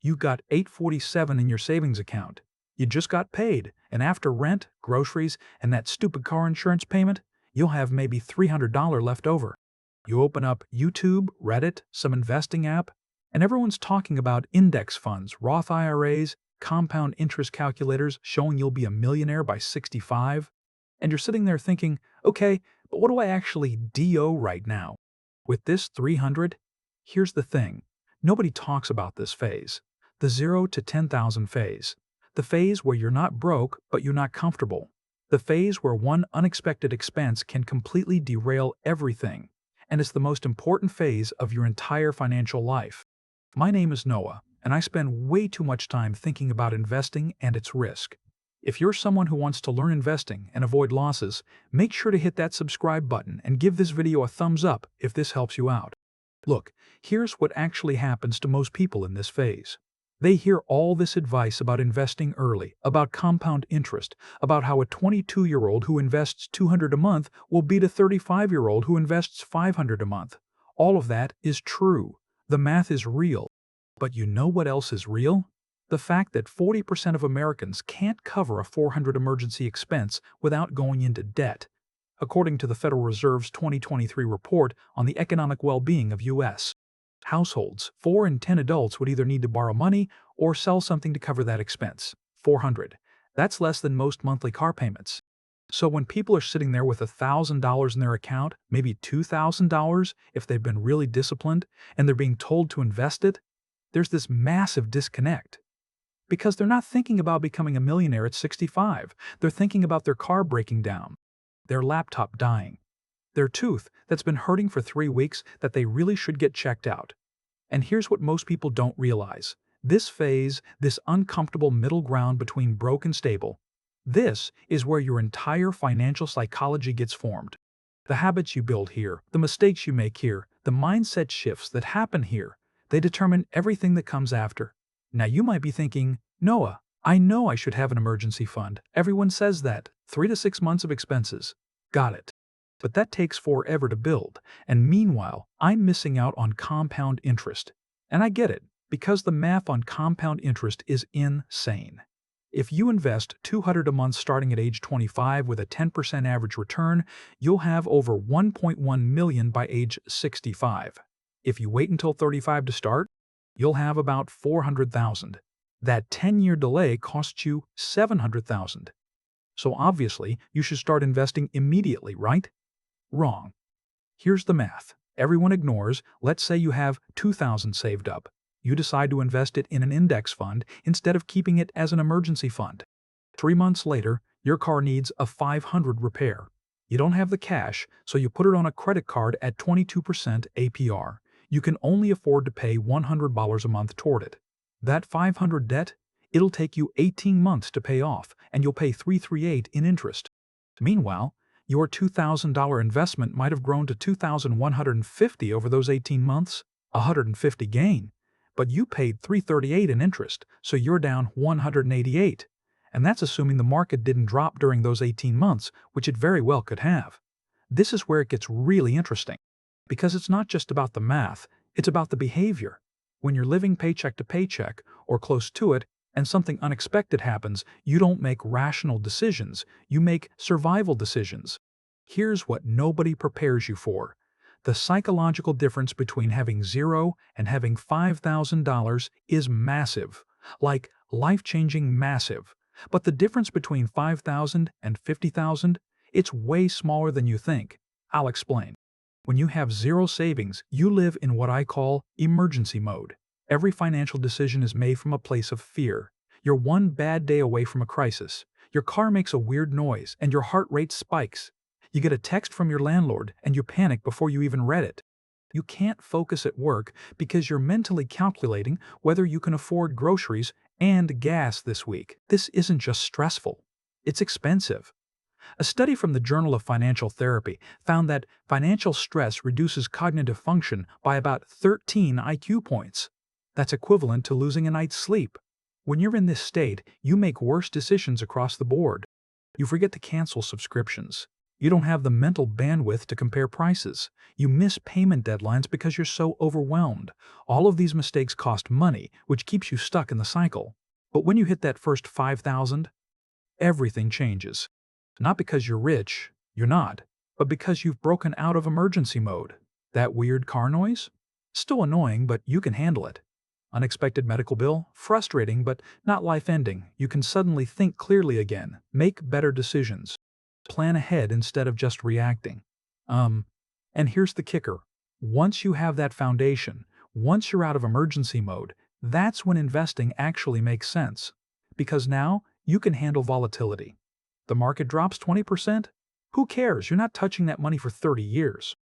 You got $847 in your savings account. You just got paid, and after rent, groceries, and that stupid car insurance payment, you'll have maybe $300 left over. You open up YouTube, Reddit, some investing app, and everyone's talking about index funds, Roth IRAs, compound interest calculators showing you'll be a millionaire by 65. And you're sitting there thinking, okay, but what do I actually do right now? With this 300, here's the thing. Nobody talks about this phase. The 0 to 10,000 phase. The phase where you're not broke, but you're not comfortable. The phase where one unexpected expense can completely derail everything. And it's the most important phase of your entire financial life. My name is Noah, and I spend way too much time thinking about investing and its risk. If you're someone who wants to learn investing and avoid losses, make sure to hit that subscribe button and give this video a thumbs up if this helps you out. Look, here's what actually happens to most people in this phase. They hear all this advice about investing early, about compound interest, about how a 22-year-old who invests $200 a month will beat a 35-year-old who invests $500 a month. All of that is true. The math is real. But you know what else is real? The fact that 40% of Americans can't cover a $400 emergency expense without going into debt, according to the Federal Reserve's 2023 report on the economic well-being of U.S. households. 4 in 10 adults would either need to borrow money or sell something to cover that expense. 400. That's less than most monthly car payments. So when people are sitting there with $1,000 in their account, maybe $2,000 if they've been really disciplined, and they're being told to invest it, there's this massive disconnect. Because they're not thinking about becoming a millionaire at 65. They're thinking about their car breaking down, their laptop dying, their tooth that's been hurting for 3 weeks that they really should get checked out. And here's what most people don't realize. This phase, this uncomfortable middle ground between broke and stable, this is where your entire financial psychology gets formed. The habits you build here, the mistakes you make here, the mindset shifts that happen here, they determine everything that comes after. Now you might be thinking, Noah, I know I should have an emergency fund. Everyone says that. 3 to 6 months of expenses. Got it. But that takes forever to build, and meanwhile, I'm missing out on compound interest. And I get it, because the math on compound interest is insane. If you invest $200 a month starting at age 25 with a 10% average return, you'll have over $1.1 million by age 65. If you wait until 35 to start, you'll have about $400,000. That 10-year delay costs you $700,000. So obviously, you should start investing immediately, right? Wrong. Here's the math. Everyone ignores, let's say you have $2,000 saved up. You decide to invest it in an index fund instead of keeping it as an emergency fund. 3 months later, your car needs a $500 repair. You don't have the cash, so you put it on a credit card at 22% APR. You can only afford to pay $100 a month toward it. That $500 debt, it'll take you 18 months to pay off, and you'll pay $338 in interest. Meanwhile, your $2,000 investment might have grown to $2,150 over those 18 months, $150 gain, but you paid $338 in interest, so you're down $188. And that's assuming the market didn't drop during those 18 months, which it very well could have. This is where it gets really interesting. Because it's not just about the math, it's about the behavior. When you're living paycheck to paycheck, or close to it, and something unexpected happens, you don't make rational decisions, you make survival decisions. Here's what nobody prepares you for. The psychological difference between having $0 and having $5,000 is massive, like life-changing massive. But the difference between $5,000 and $50,000, it's way smaller than you think. I'll explain. When you have 0 savings, you live in what I call emergency mode. Every financial decision is made from a place of fear. You're one bad day away from a crisis. Your car makes a weird noise and your heart rate spikes. You get a text from your landlord and you panic before you even read it. You can't focus at work because you're mentally calculating whether you can afford groceries and gas this week. This isn't just stressful, it's expensive. A study from the Journal of Financial Therapy found that financial stress reduces cognitive function by about 13 IQ points. That's equivalent to losing a night's sleep. When you're in this state, you make worse decisions across the board. You forget to cancel subscriptions. You don't have the mental bandwidth to compare prices. You miss payment deadlines because you're so overwhelmed. All of these mistakes cost money, which keeps you stuck in the cycle. But when you hit that first 5,000, everything changes. Not because you're rich, you're not, but because you've broken out of emergency mode. That weird car noise? Still annoying, but you can handle it. Unexpected medical bill? Frustrating, but not life-ending. You can suddenly think clearly again, make better decisions, plan ahead instead of just reacting. And here's the kicker. Once you have that foundation, once you're out of emergency mode, that's when investing actually makes sense. Because now, you can handle volatility. The market drops 20%? Who cares? You're not touching that money for 30 years.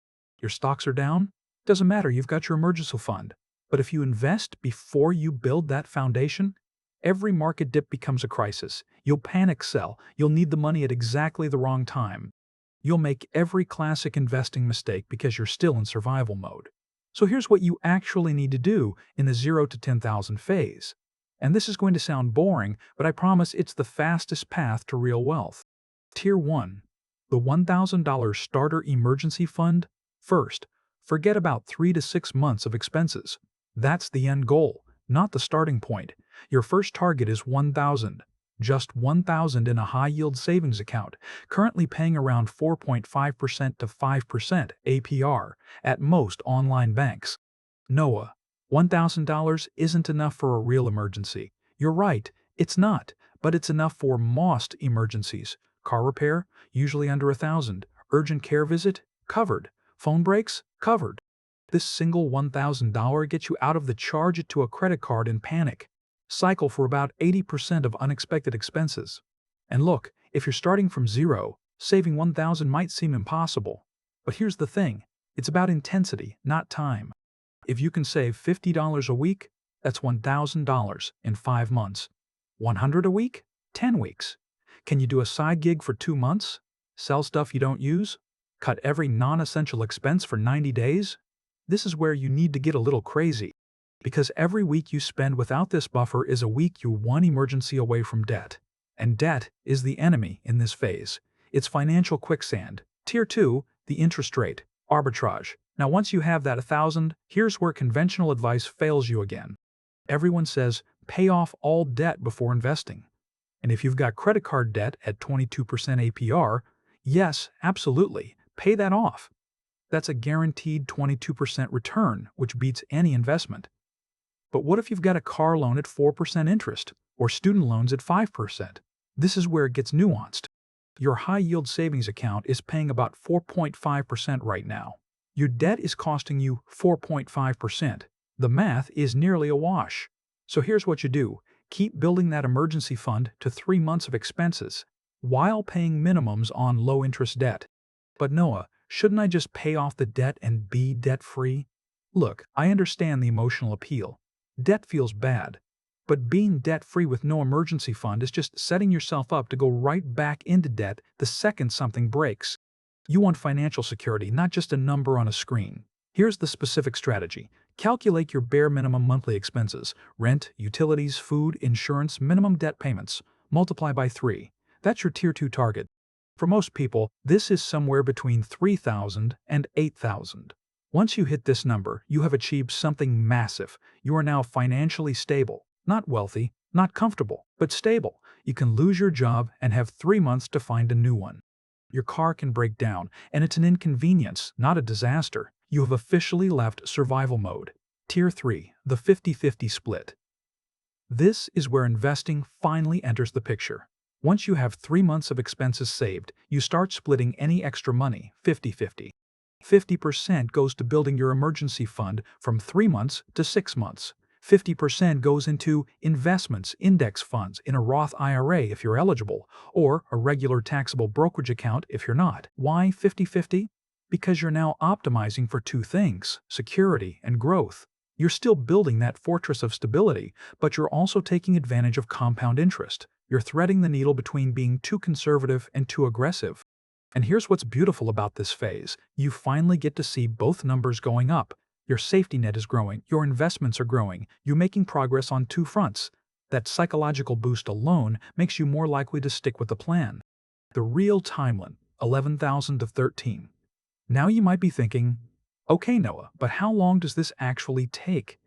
Your stocks are down? Doesn't matter, you've got your emergency fund. But if you invest before you build that foundation, every market dip becomes a crisis. You'll panic sell. You'll need the money at exactly the wrong time. You'll make every classic investing mistake because you're still in survival mode. So here's what you actually need to do in the 0 to 10,000 phase. And this is going to sound boring, but I promise it's the fastest path to real wealth. Tier 1. The $1,000 Starter Emergency Fund. First, forget about 3 to 6 months of expenses. That's the end goal, not the starting point. Your first target is $1,000. Just $1,000 in a high-yield savings account, currently paying around 4.5% to 5% APR at most online banks. Noah, $1,000 isn't enough for a real emergency. You're right, it's not, but it's enough for most emergencies. Car repair, usually under $1,000. Urgent care visit, covered. Phone breaks, covered. This single $1,000 gets you out of the charge it to a credit card in panic. Cycle for about 80% of unexpected expenses. And look, if you're starting from zero, saving $1,000 might seem impossible. But here's the thing, it's about intensity, not time. If you can save $50 a week, that's $1,000 in 5 months. $100 a week? 10 weeks. Can you do a side gig for 2 months? Sell stuff you don't use? Cut every non-essential expense for 90 days? This is where you need to get a little crazy. Because every week you spend without this buffer is a week you're one emergency away from debt. And debt is the enemy in this phase. It's financial quicksand. Tier 2, the interest rate, arbitrage. Now once you have that 1,000, here's where conventional advice fails you again. Everyone says, pay off all debt before investing. And if you've got credit card debt at 22% APR, yes, absolutely, pay that off. That's a guaranteed 22% return, which beats any investment. But what if you've got a car loan at 4% interest, or student loans at 5%? This is where it gets nuanced. Your high-yield savings account is paying about 4.5% right now. Your debt is costing you 4.5%. The math is nearly a wash. So here's what you do. Keep building that emergency fund to 3 months of expenses, while paying minimums on low-interest debt. But Noah, shouldn't I just pay off the debt and be debt-free? Look, I understand the emotional appeal. Debt feels bad. But being debt-free with no emergency fund is just setting yourself up to go right back into debt the second something breaks. You want financial security, not just a number on a screen. Here's the specific strategy. Calculate your bare minimum monthly expenses: rent, utilities, food, insurance, minimum debt payments. Multiply by 3. That's your Tier 2 target. For most people, this is somewhere between $3,000 and $8,000. Once you hit this number, you have achieved something massive. You are now financially stable. Not wealthy, not comfortable, but stable. You can lose your job and have 3 months to find a new one. Your car can break down, and it's an inconvenience, not a disaster. You have officially left survival mode. Tier 3, the 50-50 split. This is where investing finally enters the picture. Once you have 3 months of expenses saved, you start splitting any extra money, 50-50. 50% goes to building your emergency fund from 3 months to 6 months. 50% goes into investments, index funds, in a Roth IRA if you're eligible, or a regular taxable brokerage account if you're not. Why 50-50? Because you're now optimizing for 2 things, security and growth. You're still building that fortress of stability, but you're also taking advantage of compound interest. You're threading the needle between being too conservative and too aggressive. And here's what's beautiful about this phase. You finally get to see both numbers going up. Your safety net is growing, your investments are growing, you're making progress on 2 fronts. That psychological boost alone makes you more likely to stick with the plan. The real timeline. 11,000 to 13. Now you might be thinking, okay, Noah, but how long does this actually take?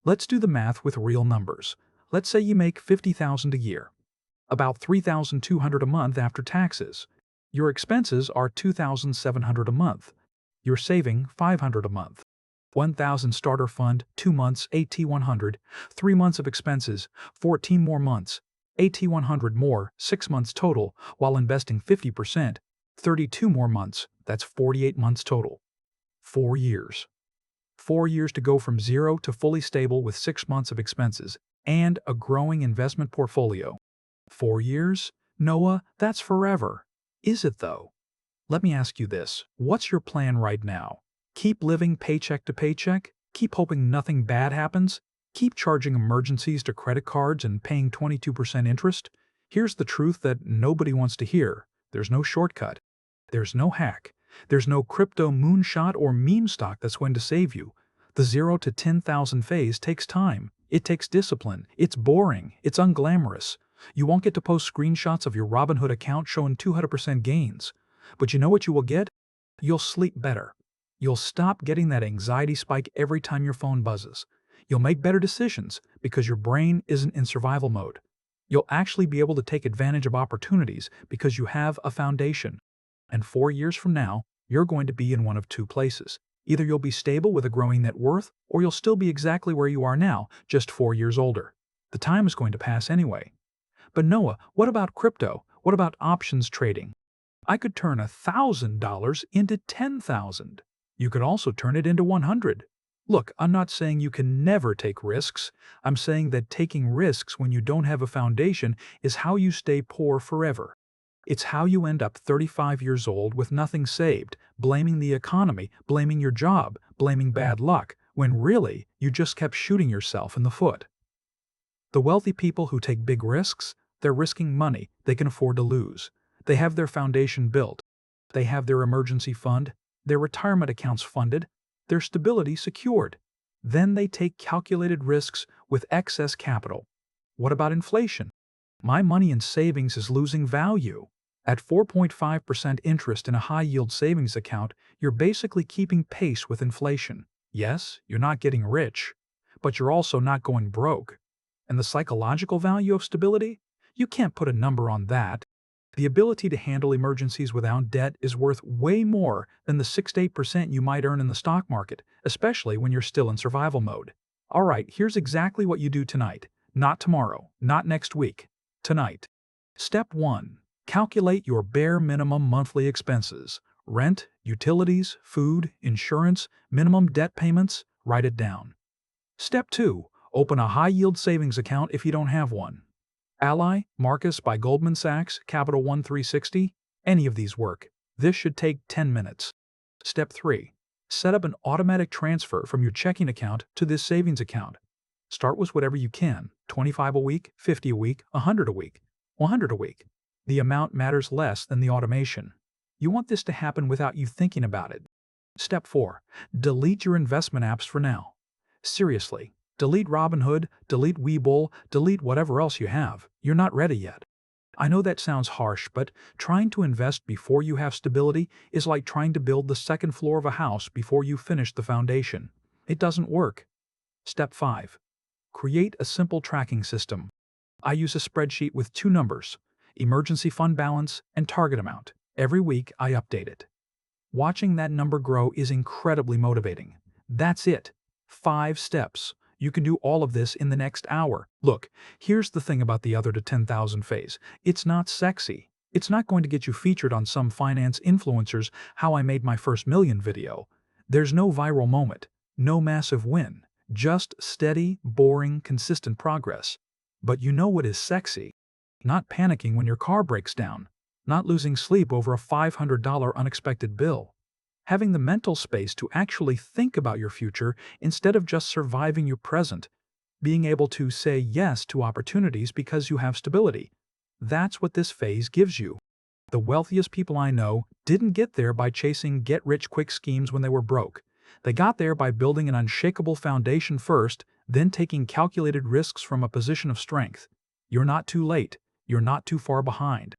Let's do the math with real numbers. Let's say you make 50,000 a year, about 3,200 a month after taxes. Your expenses are 2,700 a month. You're saving 500 a month. 1,000 starter fund, 2 months, AT100, 3 months of expenses, 14 more months, AT100 more, 6 months total, while investing 50%, 32 more months, that's 48 months total. 4 years. 4 years to go from zero to fully stable with 6 months of expenses and a growing investment portfolio. 4 years? Noah, that's forever. Is it though? Let me ask you this. What's your plan right now? Keep living paycheck to paycheck? Keep hoping nothing bad happens? Keep charging emergencies to credit cards and paying 22% interest? Here's the truth that nobody wants to hear. There's no shortcut. There's no hack. There's no crypto moonshot or meme stock that's going to save you. The 0 to 10,000 phase takes time. It takes discipline. It's boring. It's unglamorous. You won't get to post screenshots of your Robinhood account showing 200% gains. But you know what you will get? You'll sleep better. You'll stop getting that anxiety spike every time your phone buzzes. You'll make better decisions because your brain isn't in survival mode. You'll actually be able to take advantage of opportunities because you have a foundation. And 4 years from now, you're going to be in one of two places. Either you'll be stable with a growing net worth, or you'll still be exactly where you are now, just 4 years older. The time is going to pass anyway. But Noah, what about crypto? What about options trading? I could turn $1,000 into 10,000. You could also turn it into 100. Look, I'm not saying you can never take risks. I'm saying that taking risks when you don't have a foundation is how you stay poor forever. It's how you end up 35 years old with nothing saved, blaming the economy, blaming your job, blaming bad luck, when really you just kept shooting yourself in the foot. The wealthy people who take big risks, they're risking money they can afford to lose. They have their foundation built. They have their emergency fund, their retirement accounts funded, their stability secured. Then they take calculated risks with excess capital. What about inflation? My money in savings is losing value. At 4.5% interest in a high-yield savings account, you're basically keeping pace with inflation. Yes, you're not getting rich, but you're also not going broke. And the psychological value of stability? You can't put a number on that. The ability to handle emergencies without debt is worth way more than the 6 to 8% you might earn in the stock market, especially when you're still in survival mode. All right, here's exactly what you do tonight. Not tomorrow, not next week. Tonight. Step 1. Calculate your bare minimum monthly expenses. Rent, utilities, food, insurance, minimum debt payments. Write it down. Step 2. Open a high-yield savings account if you don't have one. Ally, Marcus by Goldman Sachs, Capital One 360, any of these work. This should take 10 minutes. Step 3. Set up an automatic transfer from your checking account to this savings account. Start with whatever you can, 25 a week, 50 a week, 100 a week, 100 a week. The amount matters less than the automation. You want this to happen without you thinking about it. Step 4. Delete your investment apps for now. Seriously. Delete Robinhood, delete Webull, delete whatever else you have. You're not ready yet. I know that sounds harsh, but trying to invest before you have stability is like trying to build the second floor of a house before you finish the foundation. It doesn't work. Step 5. Create a simple tracking system. I use a spreadsheet with 2 numbers, emergency fund balance and target amount. Every week I update it. Watching that number grow is incredibly motivating. That's it. 5 steps. You can do all of this in the next hour. Look, here's the thing about the other to 10,000 phase. It's not sexy. It's not going to get you featured on some finance influencer's How I Made My First Million video. There's no viral moment, no massive win, just steady, boring, consistent progress. But you know what is sexy? Not panicking when your car breaks down, not losing sleep over a $500 unexpected bill. Having the mental space to actually think about your future instead of just surviving your present, being able to say yes to opportunities because you have stability. That's what this phase gives you. The wealthiest people I know didn't get there by chasing get-rich-quick schemes when they were broke. They got there by building an unshakable foundation first, then taking calculated risks from a position of strength. You're not too late. You're not too far behind.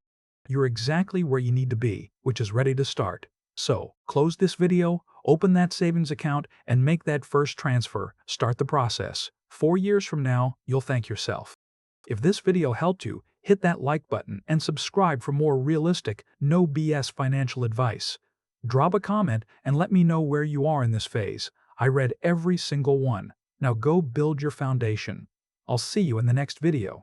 you're exactly where you need to be, which is ready to start. So, close this video, open that savings account, and make that first transfer. Start the process. 4 years from now, you'll thank yourself. If this video helped you, hit that like button and subscribe for more realistic, no BS financial advice. Drop a comment and let me know where you are in this phase. I read every single one. Now go build your foundation. I'll see you in the next video.